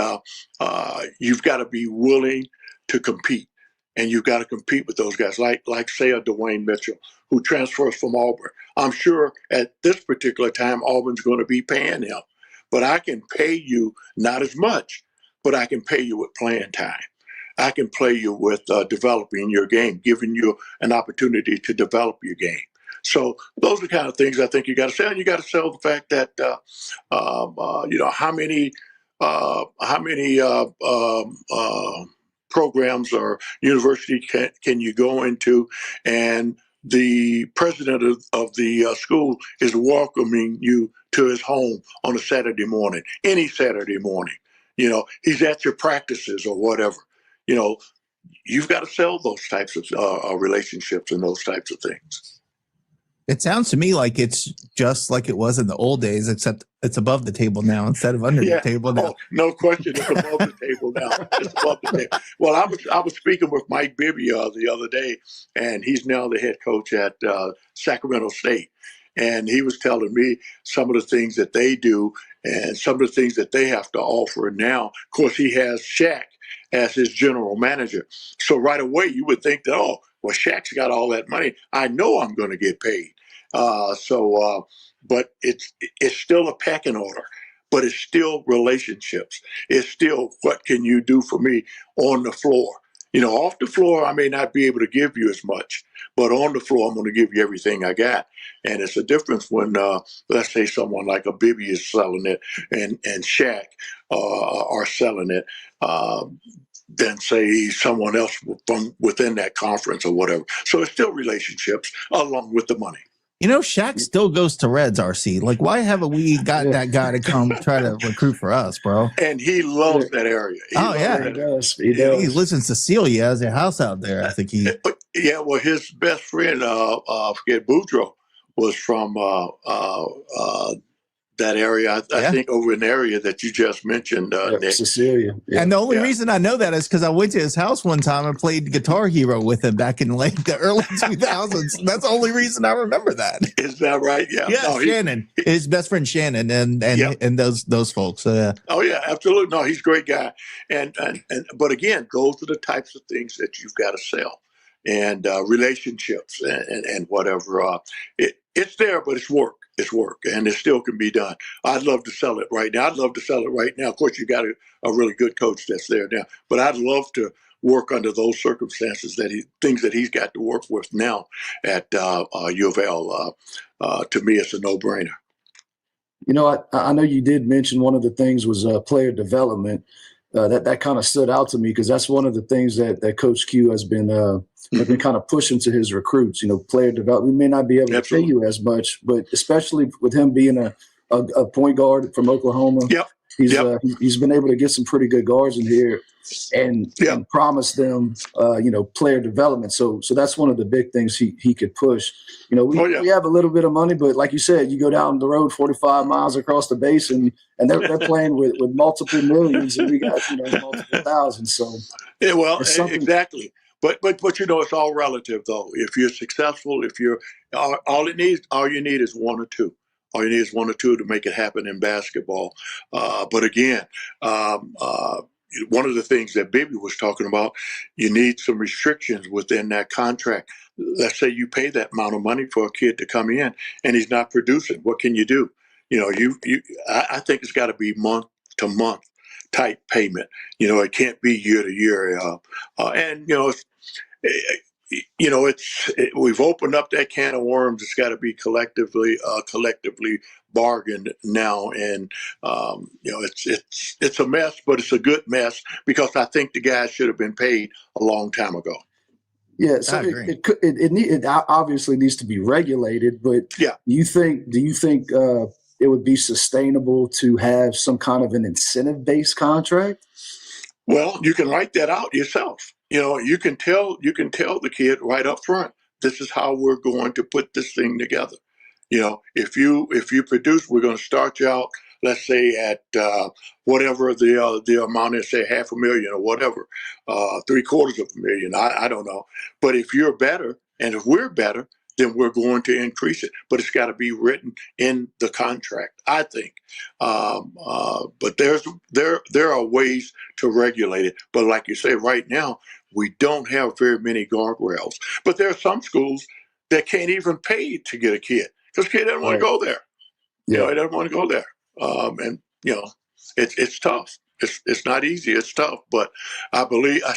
you've got to be willing to compete. And you've got to compete with those guys, like say a Dwayne Mitchell, who transfers from Auburn. I'm sure at this particular time, Auburn's going to be paying him. But I can pay you not as much, but I can pay you with playing time. I can play you with developing your game, giving you an opportunity to develop your game. So those are the kind of things I think you got to sell. And you got to sell the fact that, how many programs or university can you go into, and the president of the school is welcoming you to his home on a Saturday morning, any Saturday morning. He's at your practices or whatever. You've got to sell those types of relationships and those types of things. It sounds to me like it's just like it was in the old days, except it's above the table now instead of under the table now. Oh, no question, it's above the table now. It's above the table. Well, I was speaking with Mike Bibby the other day, and he's now the head coach at Sacramento State. And he was telling me some of the things that they do and some of the things that they have to offer now. Of course, he has Shaq as his general manager. So right away, you would think that, oh, well, Shaq's got all that money. I know I'm going to get paid. But it's still a pecking order. But it's still relationships. It's still what can you do for me on the floor. You know, off the floor, I may not be able to give you as much, but on the floor, I'm going to give you everything I got. And it's a difference when, let's say, someone like a Bibby is selling it and Shaq are selling it, than, say, someone else from within that conference or whatever. So it's still relationships along with the money. You know, Shaq still goes to Reds, RC. Like, why haven't we got that guy to come try to recruit for us, bro? And he loves that area. He does. He lives in Cecilia, has a house out there. I think he. Yeah, well, his best friend, forget Boudreaux, was from that area. I think over an area that you just mentioned, Nick. Cecilia. Yeah. And the only reason I know that is because I went to his house one time and played Guitar Hero with him back in like the early 2000s. That's the only reason I remember that. Is that right? Yeah. Yeah, no, Shannon, his best friend Shannon, and those folks. So, yeah. Oh yeah, absolutely. No, he's a great guy. And but again, those are the types of things that you've got to sell, and relationships and whatever. It's there, but it's work. It's work, and it still can be done. I'd love to sell it right now. Of course, you got a really good coach that's there now, but I'd love to work under those circumstances things that he's got to work with now at U of L. To me, it's a no-brainer. You know, I know you did mention one of the things was player development. That kind of stood out to me because that's one of the things that Coach Q has been kind of pushing to his recruits. You know, player development. We may not be able to pay you as much, but especially with him being a point guard from Oklahoma, he's been able to get some pretty good guards in here and promise them player development. So that's one of the big things he could push. You know, we have a little bit of money, but like you said, you go down the road 45 miles across the basin and they're playing with multiple millions, and we got multiple thousands. So exactly. But it's all relative though. If you're successful, if you're all you need is one or two. All you need is one or two to make it happen in basketball. But again, one of the things that Bibby was talking about, you need some restrictions within that contract. Let's say you pay that amount of money for a kid to come in and he's not producing. What can you do? You know, I think it's got to be month to month type payment. You know, it can't be year to year. We've opened up that can of worms. It's got to be collectively bargained now, and it's a mess, but it's a good mess because I think the guys should have been paid a long time ago. Yeah, so it obviously needs to be regulated, but do you think it would be sustainable to have some kind of an incentive-based contract? Well, you can write that out yourself. You know, you can tell the kid right up front, this is how we're going to put this thing together. You know, if you produce, we're going to start you out, let's say at whatever the amount is, say $500,000 or whatever, $750,000. I don't know. But if you're better and if we're better, then we're going to increase it. But it's got to be written in the contract, I think. But there are ways to regulate it. But like you say, right now, we don't have very many guardrails. But there are some schools that can't even pay to get a kid because kid doesn't want to go there. You know, he doesn't want to go there. It's tough. It's not easy. It's tough. But I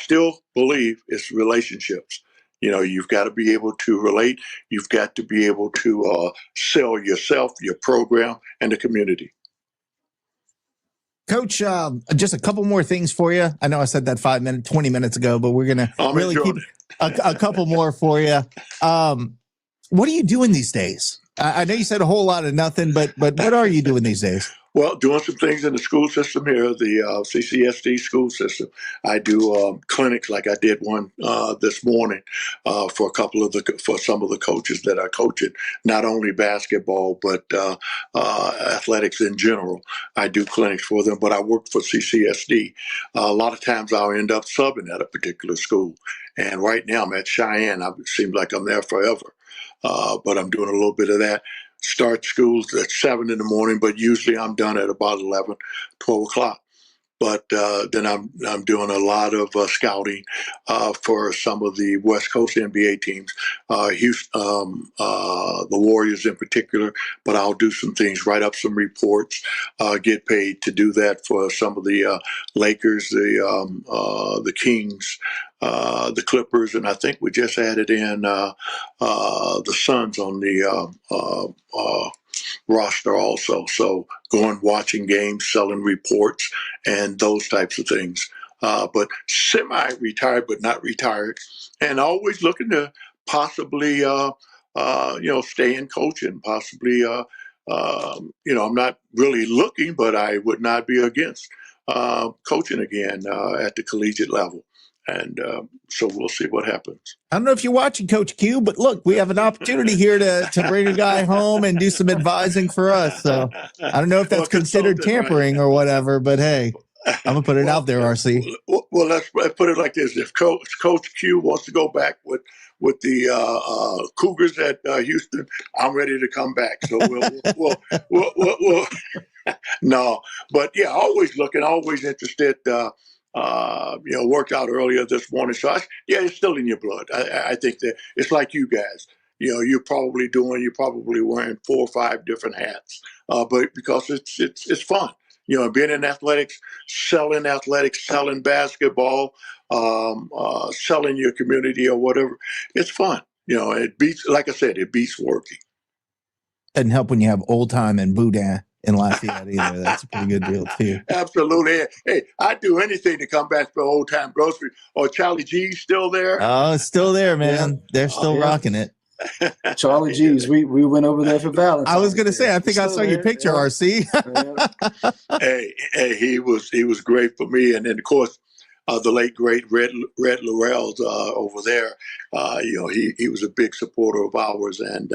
still believe it's relationships. You know, you've got to be able to relate. You've got to be able to sell yourself, your program, and the community. Coach, just a couple more things for you. I know I said that 20 minutes ago, but we're going to really keep a couple more for you. What are you doing these days? I know you said a whole lot of nothing, but what are you doing these days? Well, doing some things in the school system here, the CCSD school system. I do clinics like I did one this morning for some of the coaches that are coaching, not only basketball but athletics in general. I do clinics for them, but I work for CCSD. A lot of times I'll end up subbing at a particular school, and right now I'm at Cheyenne. It seems like I'm there forever, but I'm doing a little bit of that. Start schools at 7 in the morning, but usually I'm done at about 11, 12 o'clock. But then I'm doing a lot of scouting for some of the West Coast NBA teams, Houston, the Warriors in particular. But I'll do some things, write up some reports, get paid to do that for some of the Lakers, the Kings, the Clippers, and I think we just added in the Suns on the roster also. So going, watching games, selling reports, and those types of things. But semi-retired, but not retired, and always looking to possibly, stay in coaching. Possibly, I'm not really looking, but I would not be against coaching again at the collegiate level. And so we'll see what happens. I don't know if you're watching Coach Q, but look, we have an opportunity here to bring a guy home and do some advising for us. So I don't know if that's considered tampering or whatever, but hey, I'm gonna put it out there, RC. Well, let's put it like this: if Coach Q wants to go back with the Cougars at Houston, I'm ready to come back. So we'll no, but yeah, always looking, always interested. Worked out earlier this morning. So it's still in your blood. I think that it's like you guys. You're probably wearing 4 or 5 different hats, but because it's fun. Being in athletics, selling basketball, selling your community or whatever. It's fun. It beats, like I said, it beats working. Doesn't help when you have old time and Boudin in Lafayette either. That's a pretty good deal too. Absolutely. Hey, I'd do anything to come back to old time grocery. Or Charlie G's still there? Oh, it's still there, man. Yeah. They're still rocking it. Charlie G's. We went over there for Valentine's. I was gonna say, I think I saw your picture, RC. Hey, he was great for me, and then of course the late great Red Laurel's over there. He was a big supporter of ours, and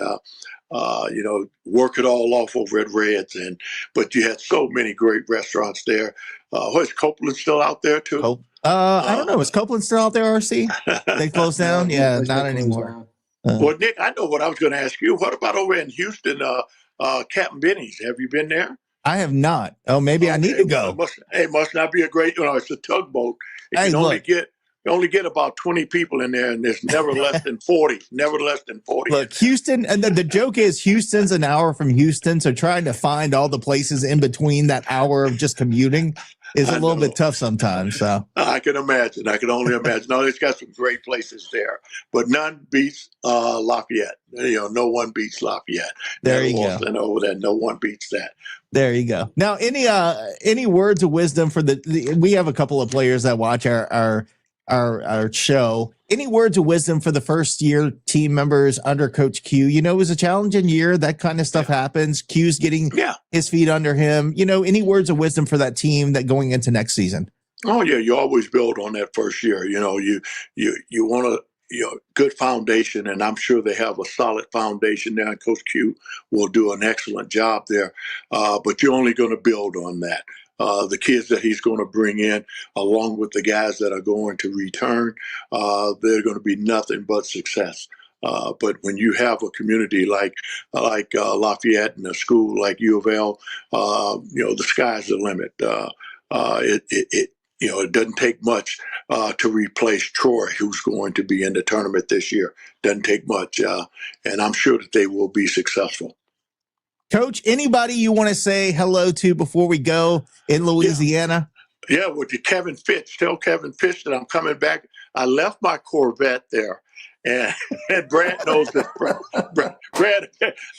work it all off over at Red's. But you had so many great restaurants there. Is Copeland still out there too? I don't know. Is Copeland still out there, RC? They closed down? Yeah, not anymore. Well, Nick, I know what I was going to ask you. What about over in Houston, Captain Benny's? Have you been there? I have not. Oh, maybe I need to go. It must not be a great, it's a tugboat. You only get about 20 people in there, and there's never less than 40. Never less than 40. Look, Houston, and the joke is Houston's an hour from Houston, so trying to find all the places in between that hour of just commuting is a little bit tough sometimes. So I can imagine. I can only imagine. No, it's got some great places there, but none beats Lafayette. No one beats Lafayette. There you go. And over there, no one beats that. There you go. Now, any words of wisdom for we have a couple of players that watch our show. Any words of wisdom for the first year team members under Coach Q? It was a challenging year. That kind of stuff happens. Q's getting his feet under him. Any words of wisdom for that team that going into next season? Oh yeah, you always build on that first year. You want a good foundation, and I'm sure they have a solid foundation there. And Coach Q will do an excellent job there. But you're only going to build on that. The kids that he's going to bring in, along with the guys that are going to return, they're going to be nothing but success. But when you have a community like Lafayette and a school like U of L, the sky's the limit. It doesn't take much to replace Troy, who's going to be in the tournament this year. Doesn't take much, and I'm sure that they will be successful. Coach, anybody you want to say hello to before we go in Louisiana? Yeah, with Kevin Fitch. Tell Kevin Fitch that I'm coming back. I left my Corvette there, and Brad knows that. Brad,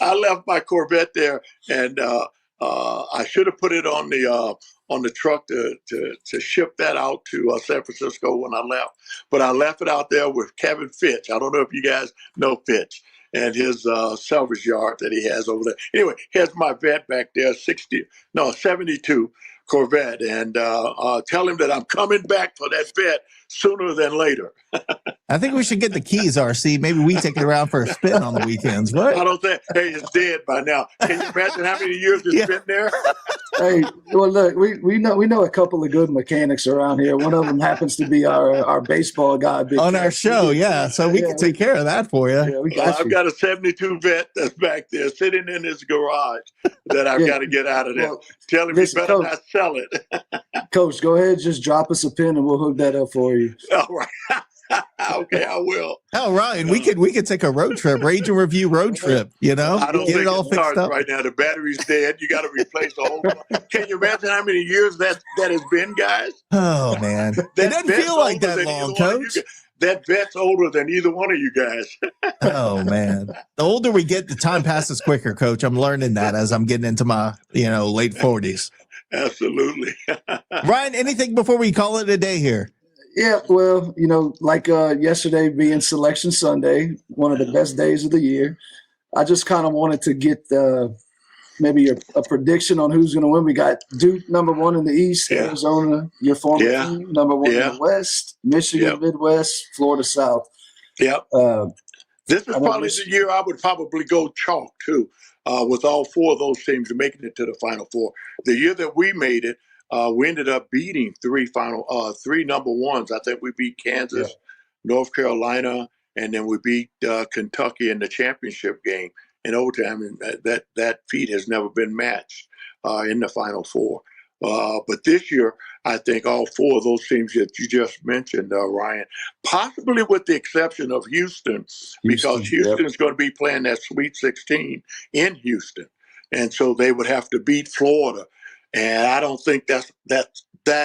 I left my Corvette there, and I should have put it on the truck to ship that out to San Francisco when I left. But I left it out there with Kevin Fitch. I don't know if you guys know Fitch. and his salvage yard that he has over there. Anyway, here's my vet back there, 72 Corvette, and tell him that I'm coming back for that vet sooner than later. I think we should get the keys, RC. Maybe we take it around for a spin on the weekends. What? I don't think. Hey, it's dead by now. Can you imagine how many years it's been there? Hey, well, look, we know a couple of good mechanics around here. One of them happens to be our baseball guy on our show. Yeah, so we can take care of that for you. Yeah, we got I've got a 72 vet that's back there sitting in his garage that I've got to get out of there. Well, Tell him he better Coach, not sell it. Coach, go ahead, just drop us a pin and we'll hook that up for you. All right. Okay, I will. Oh, Ryan, we could take a road trip, Rage and Review road trip. You know, I don't get think it all it fixed starts up right now. The battery's dead. You got to replace the whole. Can you imagine how many years that has been, guys? Oh man, it doesn't feel like that long, Coach. That vet's older than either one of you guys. Oh man, the older we get, the time passes quicker, Coach. I'm learning that as I'm getting into my late 40s. Absolutely. Ryan, anything before we call it a day here? Yeah, well, like yesterday being Selection Sunday, one of the best days of the year, I just kind of wanted to get maybe a prediction on who's going to win. We got Duke #1 in the East, Arizona, your former team, #1 in the West, Michigan, Midwest, Florida South. Yep. This is probably the year I would probably go chalk too, with all four of those teams making it to the Final Four. The year that we made it, we ended up beating three #1s. I think we beat Kansas, North Carolina, and then we beat Kentucky in the championship game in overtime. And that feat has never been matched in the Final Four. But this year, I think all four of those teams that you just mentioned, Ryan, possibly with the exception of Houston, because Houston's going to be playing that Sweet 16 in Houston. And so they would have to beat Florida. And I don't think that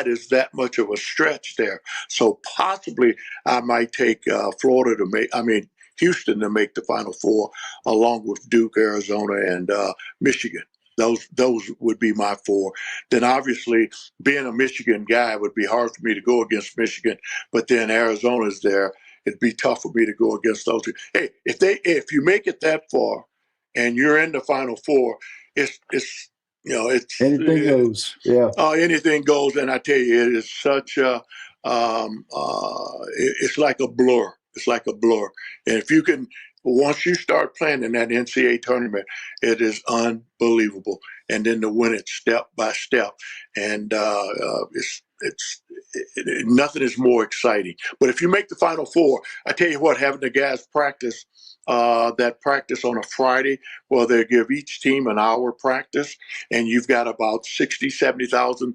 is that much of a stretch there. So possibly I might take Houston to make the Final Four, along with Duke, Arizona, and Michigan. Those would be my four. Then obviously, being a Michigan guy, it would be hard for me to go against Michigan. But then Arizona's there. It'd be tough for me to go against those two. Hey, if you make it that far, and you're in the Final Four, it's anything goes. Yeah. Anything goes. And I tell you, it is such a, it's like a blur. It's like a blur. And if you can, once you start playing in that NCAA tournament, it is unbelievable. And then to win it step by step. And nothing is more exciting. But if you make the Final Four, I tell you what, having the guys practice on a Friday, well, they give each team an hour practice, and you've got about 60, 70,000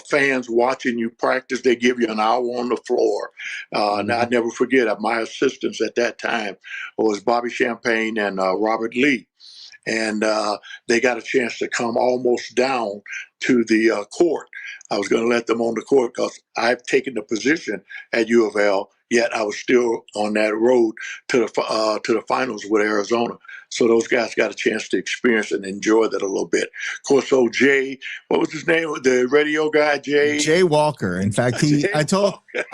fans watching you practice. They give you an hour on the floor. And I never forget, my assistants at that time was Bobby Champagne and Robert Lee. And they got a chance to come almost down to the court. I was going to let them on the court because I've taken the position at U of L, yet I was still on that road to the finals with Arizona. So those guys got a chance to experience and enjoy that a little bit. Of course, Jay, what was his name? The radio guy, Jay Walker. In fact, I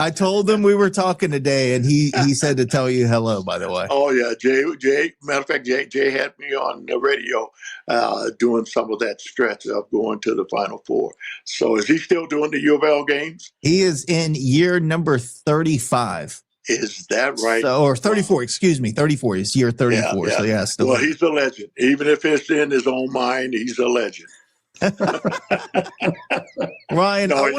told him we were talking today, and he said to tell you hello, by the way. Oh yeah, Jay. Matter of fact, Jay had me on the radio doing some of that stretch of going to the Final Four. So is he still doing the U of L games? He is in year number 35. Is that right? Or 34, excuse me, 34. It's year 34. Yeah. So yeah, still. Well, he's a legend. Even if it's in his own mind, he's a legend. Ryan, I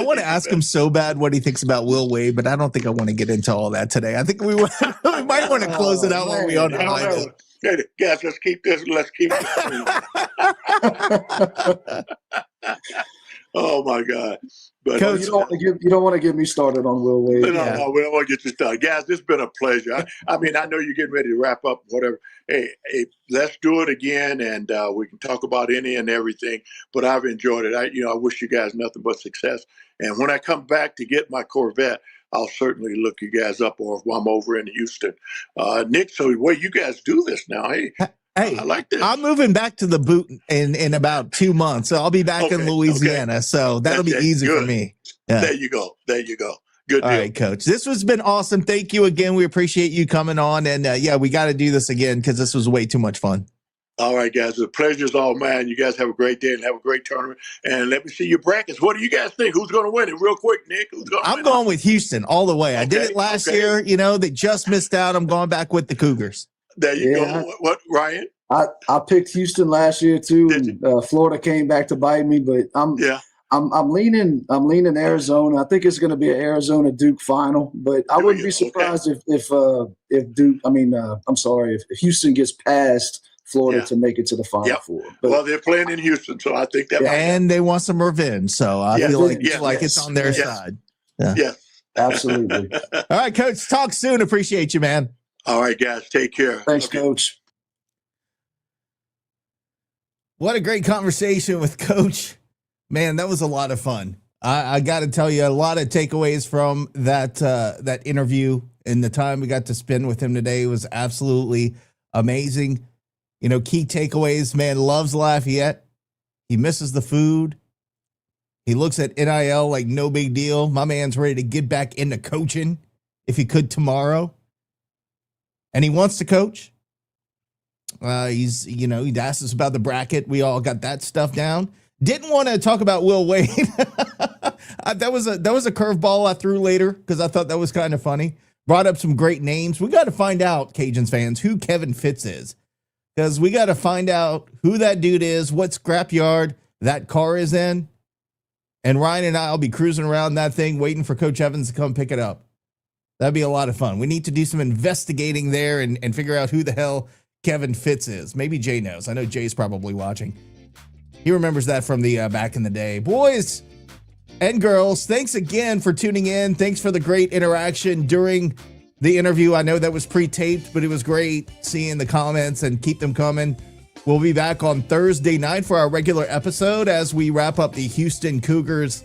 want to ask him so bad what he thinks about Will Wade, but I don't think I want to get into all that today. I think we might want to close it out when we on the line. Hey, guys, let's keep this. Oh my God! But Coach, you don't want to get me started on Will Wade. No, we don't want to get you started, guys. It's been a pleasure. I mean, I know you're getting ready to wrap up, whatever. Hey, let's do it again, and we can talk about any and everything. But I've enjoyed it. I wish you guys nothing but success. And when I come back to get my Corvette, I'll certainly look you guys up, or if I'm over in Houston. Nick, so the way you guys do this now, hey, I like this. I'm moving back to the boot in about 2 months, so I'll be back in Louisiana. So that'll be easy for me. Yeah. There you go. Good All deal. right, Coach. This has been awesome. Thank you again. We appreciate you coming on. And yeah, we got to do this again because this was way too much fun. All right, guys. The pleasure's all mine. You guys have a great day and have a great tournament. And let me see your brackets. What do you guys think? Who's going to win it? Real quick, Nick. Who's going to win I'm going with Houston all the way. I did it last year. You know, they just missed out. I'm going back with the Cougars. There you go. What, Ryan? I picked Houston last year too. And, Florida came back to bite me, but I'm leaning Arizona. I think it's going to be an Arizona Duke final, but I wouldn't be surprised if Duke. If Houston gets past Florida to make it to the Final Four. But, well, they're playing in Houston, so I think that. And they want some revenge, so I feel like it's on their side. Yeah. Yes, absolutely. All right, Coach. Talk soon. Appreciate you, man. All right, guys. Take care. Thanks, Coach. What a great conversation with Coach. Man, that was a lot of fun. I got to tell you, a lot of takeaways from that interview and the time we got to spend with him today was absolutely amazing. You know, key takeaways, man, loves Lafayette. He misses the food. He looks at NIL like no big deal. My man's ready to get back into coaching if he could tomorrow. And he wants to coach. He asked us about the bracket. We all got that stuff down. Didn't want to talk about Will Wade. That was a curveball I threw later because I thought that was kind of funny. Brought up some great names. We got to find out, Cajuns fans, who Kevin Fitz is. Because we got to find out who that dude is, what scrapyard that car is in. And Ryan and I will be cruising around that thing waiting for Coach Evans to come pick it up. That'd be a lot of fun. We need to do some investigating there and figure out who the hell Kevin Fitz is. Maybe Jay knows. I know Jay's probably watching. He remembers that from the back in the day. Boys and girls, thanks again for tuning in. Thanks for the great interaction during the interview. I know that was pre-taped, but it was great seeing the comments and keep them coming. We'll be back on Thursday night for our regular episode as we wrap up the Houston Cougars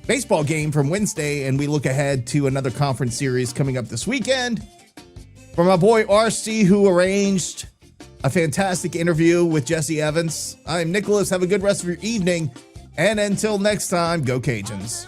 baseball game from Wednesday, and we look ahead to another conference series coming up this weekend. For my boy RC, who arranged a fantastic interview with Jessie Evans, I'm Nicholas. Have a good rest of your evening, and until next time, go Cajuns.